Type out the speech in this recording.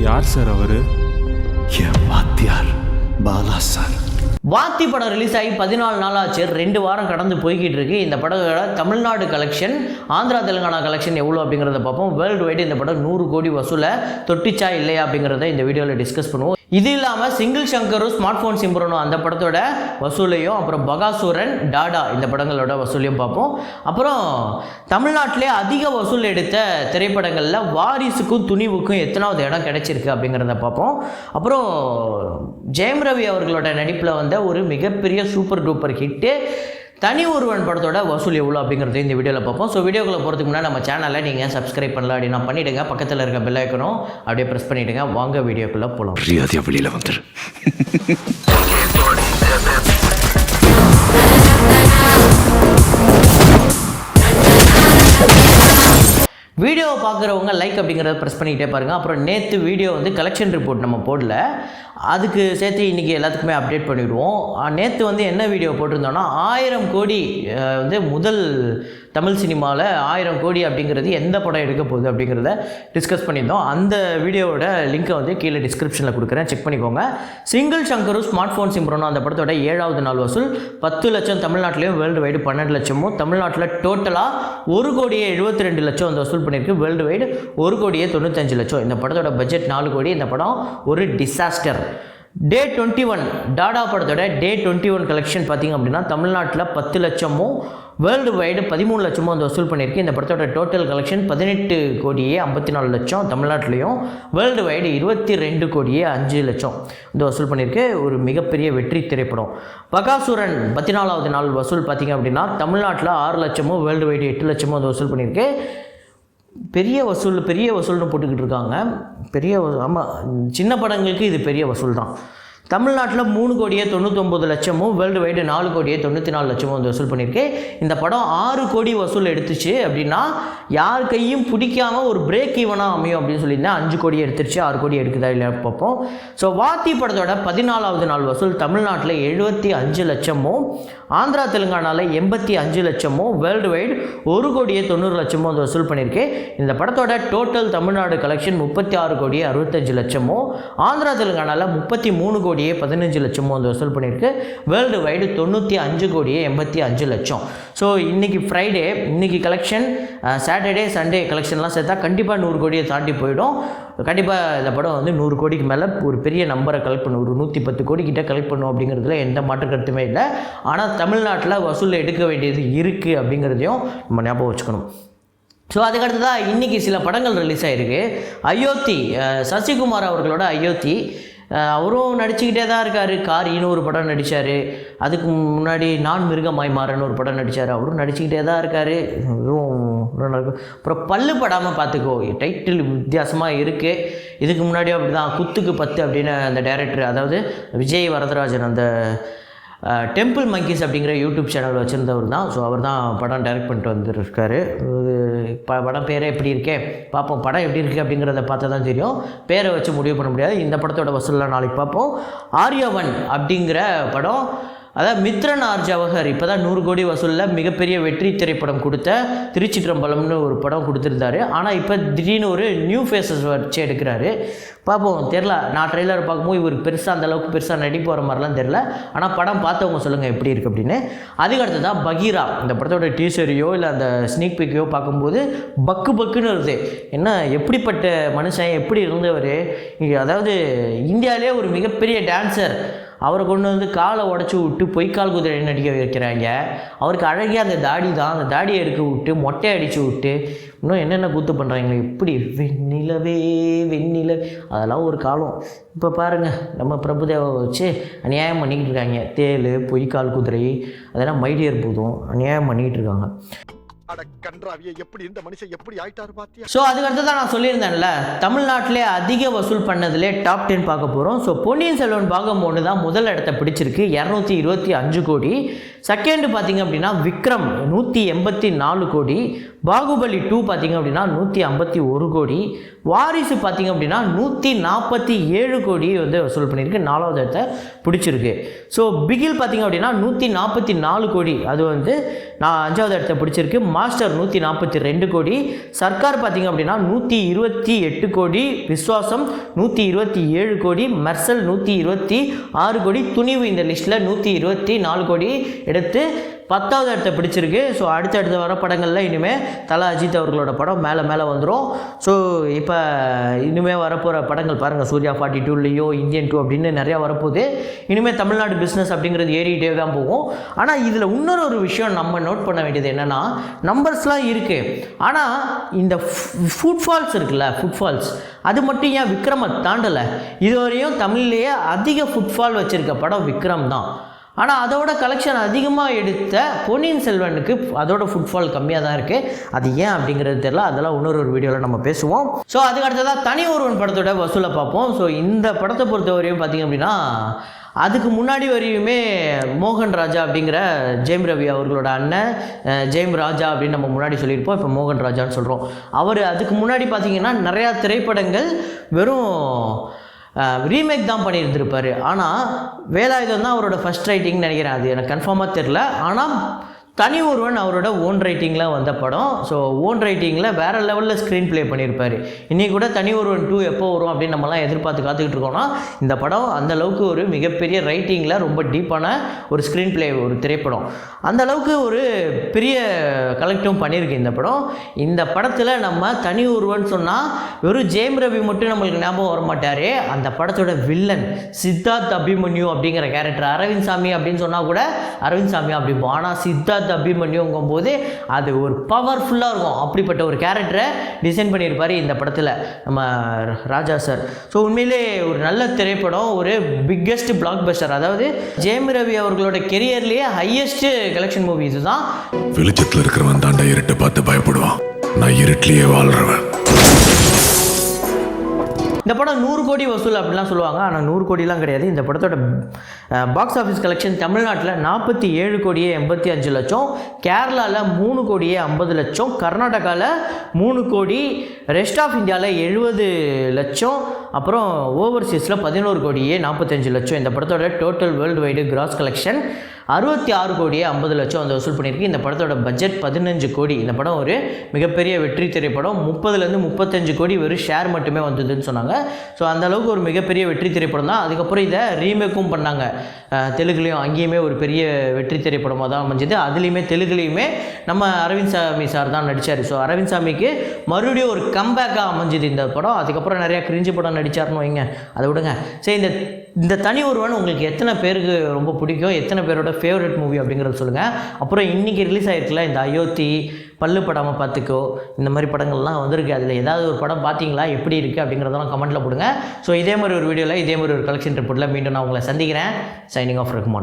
யார் சார் அவரு? என் வாத்தியார் பாலா சார். வாத்தி படம் ரிலீஸ் ஆகி 14 நாள் ஆச்சு. 2 வாரம் கடந்து போய்கிட்டு இருக்கு. இந்த படத்தோட தமிழ்நாடு கலெக்ஷன், ஆந்திரா தெலுங்கானா கலெக்ஷன் எவ்வளோ அப்படிங்கிறத பார்ப்போம். வேர்ல்டு வைடு இந்த படம் 100 கோடி வசூலை தொட்டிச்சா இல்லையா அப்படிங்கிறத இந்த வீடியோவில் டிஸ்கஸ் பண்ணுவோம். இது இல்லாமல் சிங்கிள் சங்கரும் ஸ்மார்ட் ஃபோன் சிம்பரனும் அந்த படத்தோட வசூலையும், அப்புறம் பகாசூரன், டாடா இந்த படங்களோட வசூலையும் பார்ப்போம். அப்புறம் தமிழ்நாட்டிலே அதிக வசூல் எடுத்த திரைப்படங்களில் வாரிசுக்கும் துணிவுக்கும் எத்தனாவது இடம் கிடைச்சிருக்கு அப்படிங்கிறத பார்ப்போம். அப்புறம் ஜெயம் ரவி அவர்களோட நடிப்பில் வந்த ஒரு மிகப்பெரிய சூப்பர் டூப்பர் ஹிட்டு தனி ஒருவன் படத்தோட வசூல் எவ்வளோ அப்படிங்கிறது இந்த வீடியோவில் பார்ப்போம். ஸோ வீடியோக்குள்ளே போகிறதுக்கு முன்னாடி நம்ம சேனலை நீங்கள் சப்ஸ்கிரைப் பண்ணல அப்படின்னா பண்ணிவிடுங்க. பக்கத்தில் இருக்க பெல் ஐக்கனும் அப்படியே ப்ரெஸ் பண்ணிவிடுங்க. வாங்க வீடியோக்குள்ளே போகலாம். மரியாதையாக வெளியில் வந்துரு. வீடியோவை பார்க்குறவங்க லைக் அப்படிங்கிறத ப்ரெஸ் பண்ணிக்கிட்டே பாருங்கள். அப்புறம் நேற்று வீடியோ வந்து கலெக்ஷன் ரிப்போர்ட் நம்ம போடல, அதுக்கு சேர்த்து இன்றைக்கி எல்லாத்துக்குமே அப்டேட் பண்ணிவிடுவோம். நேற்று வந்து என்ன வீடியோ போட்டிருந்தோன்னா 1000 கோடி வந்து முதல் தமிழ் சினிமாவில் 1000 கோடி அப்படிங்கிறது எந்த படம் எடுக்க போகுது அப்படிங்கிறத டிஸ்கஸ் பண்ணியிருந்தோம். அந்த வீடியோவோட லிங்க்கை வந்து கீழே டிஸ்கிரிப்ஷனில் கொடுக்குறேன், செக் பண்ணிக்கோங்க. சிங்கிள் சங்கரும் ஸ்மார்ட் ஃபோன் சிம்பரனும் அந்த படத்தோட 7வது நாள் வசூல் 10 லட்சம், தமிழ்நாட்டிலையும் வேர்ல்டு வைடு 12 லட்சமும். தமிழ்நாட்டில் டோட்டலாக 1,72,00,000 வந்து வசூல் பண்ணியிருக்கு. World wide 1,95,00,000. இந்த படத்தோட பட்ஜெட் 4 கோடி. இந்த படம் ஒரு டிசாஸ்டர். டே 21 டாடா படத்தோட டே 21 கலெக்ஷன் பார்த்திங்க அப்படின்னா தமிழ்நாட்டில் 10 லட்சமும், வேர்ல்டு வைடு 13 லட்சமும் வந்து வசூல் பண்ணியிருக்கு. இந்த படத்தோட டோட்டல் கலெக்ஷன் 18 கோடியே 54 லட்சம் தமிழ்நாட்டிலையும், வேர்ல்டு வைடு 22 கோடியே 5 லட்சம் வந்து வசூல் பண்ணியிருக்கு. ஒரு மிகப்பெரிய வெற்றி திரைப்படம். பகாசூரன் 14வது நாள் வசூல் பார்த்திங்க அப்படின்னா தமிழ்நாட்டில் 6 லட்சமும், வேர்ல்டு வைடு 8 லட்சமும் வந்து வசூல் பண்ணியிருக்கு. பெரிய வசூல்னு போட்டுக்கிட்டு இருக்காங்க. ஆமாம், சின்ன படங்களுக்கு இது பெரிய வசூல் தான். தமிழ்நாட்டில் 3 கோடியே 99 லட்சமும், வேர்ல்டு வைடு 4 கோடியே 94 லட்சமும் வந்து வசூல் பண்ணியிருக்கு. இந்த படம் 6 கோடி வசூல் எடுத்துச்சு அப்படின்னா யார் கையும் பிடிக்காமல் ஒரு பிரேக் ஈவனாக அமையும் அப்படின்னு சொல்லியிருந்தேன். 5 கோடி எடுத்துருச்சு, 6 கோடி எடுக்குதா இல்லை பார்ப்போம். ஸோ வாத்தி படத்தோட 14வது நாள் வசூல் தமிழ்நாட்டில் 75 லட்சமும், ஆந்திரா தெலுங்கானாவில் 85 லட்சமும், வேர்ல்டு வைடு 1 கோடியே 90 லட்சமும் வந்து வசூல் பண்ணியிருக்கு. இந்த படத்தோட டோட்டல் தமிழ்நாடு கலெக்ஷன் 36 கோடியே 65 லட்சமும், ஆந்திரா தெலுங்கானாவில் 33 கோடியே 15 லட்சமும் வந்து வசூல் பண்ணியிருக்கு. வேர்ல்டு வைடு 95 கோடியே 85 லட்சம். ஸோ இன்றைக்கி ஃப்ரைடே, இன்றைக்கி கலெக்ஷன், சாட்டர்டே சண்டே கலெக்ஷன்லாம் சேர்த்தா கண்டிப்பாக 100 கோடியை தாண்டி போயிடும். கண்டிப்பாக இந்த படம் வந்து 100 கோடிக்கு மேலே ஒரு பெரிய நம்பரை கலெக்ட் பண்ணும். ஒரு 110 கோடி கிட்ட கலெக்ட் பண்ணும் அப்படிங்கிறதுல எந்த மாற்று கருத்துமே இல்லை. ஆனால் தமிழ்நாட்டில் வசூல் எடுக்க வேண்டியது இருக்குது அப்படிங்கிறதையும் நம்ம ஞாபகம் வச்சுக்கணும். ஸோ அதுக்கடுத்து தான் இன்றைக்கி சில படங்கள் ரிலீஸ் ஆகிருக்கு. அயோத்தி, சசிகுமார் அவர்களோட அயோத்தி, அவரும் நடிச்சுக்கிட்டே தான் இருக்கார். காரின்னு ஒரு படம் நடித்தார். அதுக்கு முன்னாடி நான் மிருகமாய் மாறன்னு ஒரு படம் நடித்தார். அவரும் நடிச்சுக்கிட்டே தான் இருக்கார். அப்புறம் பல்லு படாமல் பார்த்துக்கோ, டைட்டில் வித்தியாசமாக இருக்குது. இதுக்கு முன்னாடியும் அப்படி தான் குத்துக்கு 10 அப்படின்னு அந்த டைரக்டர், அதாவது விஜய் வரதராஜன், அந்த டெம்பிள் மங்கீஸ் அப்படிங்கிற யூடியூப் சேனல் வச்சுருந்தவர் தான். ஸோ அவர் தான் படம் டைரக்ட் பண்ணிட்டு வந்துருக்காரு. படம் பேரே எப்படி இருக்கே பார்ப்போம். படம் எப்படி இருக்குது அப்படிங்கிறத பார்த்தா தான் தெரியும். பேரை வச்சு முடிவு பண்ண முடியாது. இந்த படத்தோட வசூலில் நாளைக்கு பார்ப்போம். ஆரியவன் அப்படிங்கிற படம், அதாவது மித்ரன் ஆர் ஜவஹர் இப்போ தான் 100 கோடி வசூலில் மிகப்பெரிய வெற்றி திரைப்படம் கொடுத்த திருச்சிற்றம்பலம்னு ஒரு படம் கொடுத்துருந்தாரு. ஆனால் இப்போ திடீர்னு ஒரு நியூ ஃபேஸஸ் வச்சு எடுக்கிறாரு. பார்ப்போம், தெரில. நான் ட்ரெய்லர் பார்க்கும்போது இவர் பெருசாக அந்தளவுக்கு பெருசாக நடிப்பு வர மாதிரிலாம் தெரில. ஆனால் படம் பார்த்தவங்க சொல்லுங்கள் எப்படி இருக்குது அப்படின்னு. அதுக்கடுத்து தான் பகீரா. இந்த படத்தோட டீசரையோ இல்லை அந்த ஸ்னீக் பீக்கையோ பார்க்கும்போது பக்குன்னு வருது. என்ன எப்படிப்பட்ட மனுஷன், எப்படி இருந்தவர். அதாவது இந்தியாவிலே ஒரு மிகப்பெரிய டான்ஸர், அவரை கொண்டு வந்து காலை உடச்சி விட்டு பொய்க்கால் குதிரை நடிக்க வைக்கிறாங்க. அவருக்கு அழகிய அந்த தாடி தான், அந்த தாடியை எடுக்க விட்டு மொட்டை அடித்து விட்டு இன்னும் என்னென்ன கூத்து பண்ணுறாங்க. எப்படி வெண்ணிலவே அதெல்லாம் ஒரு காலம். இப்போ பாருங்கள், நம்ம பிரபுதேவை வச்சு அநியாயம் பண்ணிக்கிட்டு இருக்காங்க. தேல், பொய்க்கால் குதிரை, அதெல்லாம் மைடியர் பூதம் அநியாயம் பண்ணிக்கிட்டு இருக்காங்க. ஸோ அதுக்கடுத்து தான் நான் சொல்லியிருந்தேன்ல, தமிழ்நாட்டிலே அதிக வசூல் பண்ணதுலே டாப் 10 பார்க்க போகிறோம். ஸோ பொன்னியின் செல்வன் பாகம் 1 தான் முதல் இடத்த பிடிச்சிருக்கு, 225 கோடி. செகண்ட் பார்த்திங்க அப்படின்னா விக்ரம் 184 கோடி. பாகுபலி 2 பார்த்திங்க அப்படின்னா 151 கோடி. வாரிசு பார்த்திங்க அப்படின்னா 147 கோடி வந்து வசூல் பண்ணியிருக்கு, 4வது இடத்த பிடிச்சிருக்கு. ஸோ பிகில் பார்த்திங்க அப்படின்னா 144 கோடி, அது வந்து 5வது இடத்த பிடிச்சிருக்கு. மாஸ்டர் 142 கோடி, சர்க்கார் பார்த்திங்க அப்படின்னா 128 கோடி, விஸ்வாசம் 127 கோடி, மெர்சல் 126 கோடி, துணிவு இந்த லிஸ்ட்டில் 124 கோடி எடுத்து 10வது இடத்தை பிடிச்சிருக்கு. ஸோ அடுத்தடுத்த வர படங்களில் இனிமேல் தல அஜித் அவர்களோட படம் மேலே வந்துடும். ஸோ இப்போ இனிமேல் வரப்போகிற படங்கள் பாருங்கள், சூர்யா 42, இந்தியன் 2 அப்படின்னு நிறையா வரப்போகுது. இனிமேல் தமிழ்நாடு பிஸ்னஸ் அப்படிங்கிறது ஏறிக்கிட்டே தான் போகும். ஆனால் இதில் இன்னொரு விஷயம் நம்ம நோட் பண்ண வேண்டியது என்னென்னா, நம்பர்ஸ்லாம் இருக்குது, ஆனால் இந்த ஃபுட்ஃபால்ஸ் இருக்குல்ல, ஃபுட்ஃபால்ஸ் அது மட்டும் ஏன் விக்ரமை தாண்டலை? இதுவரையும் தமிழ்லேயே அதிக ஃபுட்ஃபால் வச்சுருக்க படம் விக்ரம் தான். ஆனால் அதோட கலெக்ஷன் அதிகமாக எடுத்த பொன்னியின் செல்வனுக்கு அதோட ஃபுட்ஃபால் கம்மியாக தான் இருக்குது. அது ஏன் அப்படிங்கிறது தெரியல, அதெல்லாம் இன்னொரு வீடியோவில் நம்ம பேசுவோம். ஸோ அதுக்கு அடுத்ததாக தனி ஒருவன் படத்தோட வசூலை பார்ப்போம். ஸோ இந்த படத்தை பொறுத்த வரையும் பார்த்திங்க அப்படின்னா, அதுக்கு முன்னாடி வரையுமே மோகன் ராஜா அப்படிங்கிற ஜெயம் ரவி அவர்களோட அண்ணன் ஜெயம் ராஜா அப்படின்னு நம்ம முன்னாடி சொல்லியிருப்போம். இப்போ மோகன் ராஜான்னு சொல்கிறோம். அவர் அதுக்கு முன்னாடி பார்த்திங்கன்னா நிறையா திரைப்படங்கள் வெறும் ரீமேக் தான் பண்ணியிருந்திருப்பார். ஆனால் வேலாயுதம் தான் அவரோட ஃபஸ்ட் ரைட்டிங்னு நினைக்கிறேன், அது எனக்கு கன்ஃபார்மாக தெரில. ஆனால் தனி ஒருவன் அவரோட ஓன் ரைட்டிங்கில் வந்த படம். ஸோ ஓன் ரைட்டிங்கில் வேறு லெவலில் ஸ்க்ரீன் ப்ளே பண்ணியிருப்பார். இன்றைக்கி கூட தனி ஒருவன் 2 எப்போ வரும் அப்படின்னு நம்மலாம் எதிர்பார்த்து காத்துக்கிட்டு இருக்கோம்னா, இந்த படம் அந்தளவுக்கு ஒரு மிகப்பெரிய ரைட்டிங்கில் ரொம்ப டீப்பான ஒரு ஸ்க்ரீன் ப்ளே, ஒரு திரைப்படம். அந்தளவுக்கு ஒரு பெரிய கலெக்டும் பண்ணியிருக்கு இந்த படம். இந்த படத்தில் நம்ம தனி ஒருவன் சொன்னால் வெறும் ஜெயம் ரவி மட்டும் நம்மளுக்கு ஞாபகம் வரமாட்டார். அந்த படத்தோட வில்லன் சித்தார்த் அபிமன்யு அப்படிங்கிற கேரக்டர், அரவிந்த் சாமி அப்படின்னு சொன்னால் கூட அரவிந்த் சாமி அப்படிம்போம். ஆனால் சித்தார்த் அபிமன்யுங்கும் போது அது ஒரு பவர்ஃபுல்லாக இருக்கும். அப்படிப்பட்ட ஒரு கேரக்டரை டிசைன் பண்ணியிருப்பார் இந்த படத்தில் நம்ம ராஜா சார். ஸோ உண்மையிலே ஒரு நல்ல திரைப்படம், ஒரு பிக்கெஸ்ட் பிளாக் பஸ்டர். அதாவது ஜெயம் ரவி அவர்களோட கெரியர்லேயே ஹையஸ்ட் கலெக்ஷன் மூவி இதுதான். வெளிச்சத்தில் இருக்கிறவன் தாண்டா இருட்டை பார்த்து பயப்படுவான், நான் இருட்டிலேயே வாழ்றவன். இந்த படம் 100 கோடி வசூல் அப்படிலாம் சொல்லுவாங்க, ஆனால் 100 கோடிலாம் கிடையாது. இந்த படத்தோட பாக்ஸ் ஆஃபீஸ் கலெக்ஷன் தமிழ்நாட்டில் 47 கோடியே 85 லட்சம், கேரளாவில் 3 கோடியே 50 லட்சம், கர்நாடகாவில் 3 கோடி, ரெஸ்ட் ஆஃப் இந்தியாவில் 70 லட்சம், அப்புறம் ஓவர்சீஸில் 11 கோடியே 45 லட்சம். இந்த படத்தோட total world wide gross collection 66 கோடியே 50 லட்சம் வந்து வசூல் பண்ணியிருக்கு. இந்த படத்தோட பட்ஜெட் 15 கோடி. இந்த படம் ஒரு மிகப்பெரிய வெற்றி திரைப்படம். 30லேருந்து 35 கோடி வெறும் ஷேர் மட்டுமே வந்ததுன்னு சொன்னாங்க. ஸோ அந்தளவுக்கு ஒரு மிகப்பெரிய வெற்றி திரைப்படம் தான். அதுக்கப்புறம் இதை ரீமேக்கும் பண்ணாங்க தெலுங்குலேயும். அங்கேயுமே ஒரு பெரிய வெற்றி திரைப்படமாக தான் அமைஞ்சது. அதுலேயுமே தெலுங்குலேயுமே நம்ம அரவிந்த் சாமி சார் தான் நடித்தார். ஸோ அரவிந்த் சாமிக்கு மறுபடியும் ஒரு கம்பேக்காக அமைஞ்சது இந்த படம். அதுக்கப்புறம் நிறையா கிரிஞ்சு படம் நடித்தார்னு வைங்க, அதை விடுங்க. சரி, இந்த தனி ஒருவன் உங்களுக்கு எத்தனை பேருக்கு ரொம்ப பிடிக்கும், எத்தனை பேரோட ஃபேவரட் மூவி அப்படிங்கிறத சொல்லுங்கள். அப்புறம் இன்றைக்கி ரிலீஸ் ஆகிருக்குல்ல இந்த அயோத்தி, பல்லு படாமல் பார்த்துக்கோ, இந்த மாதிரி படங்கள்லாம் வந்திருக்கு. அதில் ஏதாவது ஒரு படம் பார்த்தீங்களா, எப்படி இருக்குது அப்படிங்கிறதெல்லாம் கமெண்ட்டில் போடுங்க. ஸோ இதே மாதிரி ஒரு வீடியோவில் இதே மாதிரி ஒரு கலெக்ஷன் ரிப்போர்ட்டில் மீண்டும் நான் உங்களை சந்திக்கிறேன். Signing off Rahman.